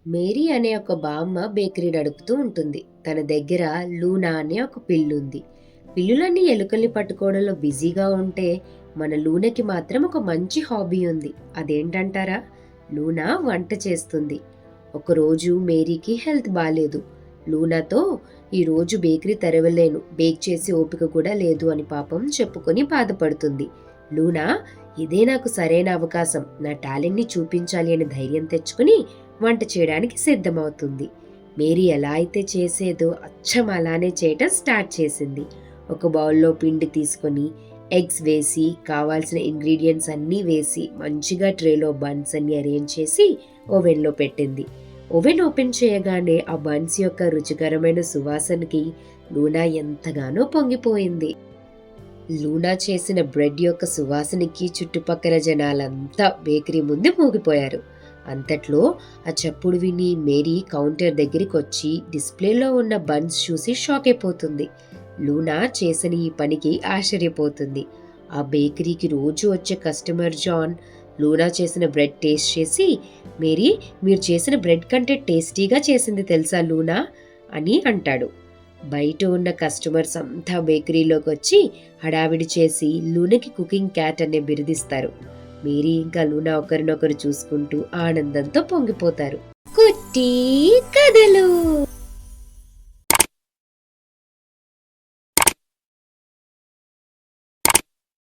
Mary అనే ఒక బామ్మ బేకరీ నడుపుతూ ఉంటుంది. తన దగ్గర లూనా అనే ఒక పిల్లుంది. పిల్లులన్నీ ఎలుకల్ని పట్టుకోవడంలో బిజీగా ఉంటే, మన లూనాకి మాత్రం ఒక మంచి హాబీ ఉంది. అదేంటంటారా? లూనా వంట చేస్తుంది. ఒకరోజు మేరీకి హెల్త్ బాలేదు. లూనాతో ఈరోజు బేకరీ తెరవలేను, బేక్ చేసి ఓపిక కూడా లేదు అని పాపం చెప్పుకొని బాధపడుతుంది. లూనా, ఇదే నాకు సరైన అవకాశం, నా టాలెంట్ని చూపించాలి అని ధైర్యం తెచ్చుకుని వంట చేయడానికి సిద్ధమవుతుంది. మేరీ ఎలా అయితే చేసేదో అచ్చం అలానే చేయటం స్టార్ట్ చేసింది. ఒక బౌల్లో పిండి తీసుకొని ఎగ్స్ వేసి కావాల్సిన ఇంగ్రీడియంట్స్ అన్నీ వేసి మంచిగా ట్రేలో బన్స్ అన్ని అరేంజ్ చేసి ఓవెన్లో పెట్టింది. ఓవెన్ ఓపెన్ చేయగానే ఆ బన్స్ యొక్క రుచికరమైన సువాసనకి లూనా ఎంతగానో పొంగిపోయింది. లూనా చేసిన బ్రెడ్ యొక్క సువాసనకి చుట్టుపక్కల జనాలంతా బేకరీ ముందు మూగిపోయారు. అంతట్లో ఆ చప్పుడు విని మేరీ కౌంటర్ దగ్గరికి వచ్చి డిస్ప్లేలో ఉన్న బన్స్ చూసి షాక్ అయిపోతుంది. లూనా చేసిన ఈ పనికి ఆశ్చర్యపోతుంది. ఆ బేకరీకి రోజు వచ్చే కస్టమర్ జాన్ లూనా చేసిన బ్రెడ్ టేస్ట్ చేసి, మేరీ, మీరు చేసిన బ్రెడ్ కంటే టేస్టీగా చేసింది తెలుసా లూనా అని అంటాడు. బయట ఉన్న కస్టమర్స్ అంతా బేకరీలోకి వచ్చి హడావిడి చేసి లూనాకి కుకింగ్ క్యాట్ అనే బిరుదిస్తారు. మేరీ ఇంకా లూనా ఒకరినొకరు చూసుకుంటూ ఆనందంతో పొంగిపోతారు. కుట్టి కథలు.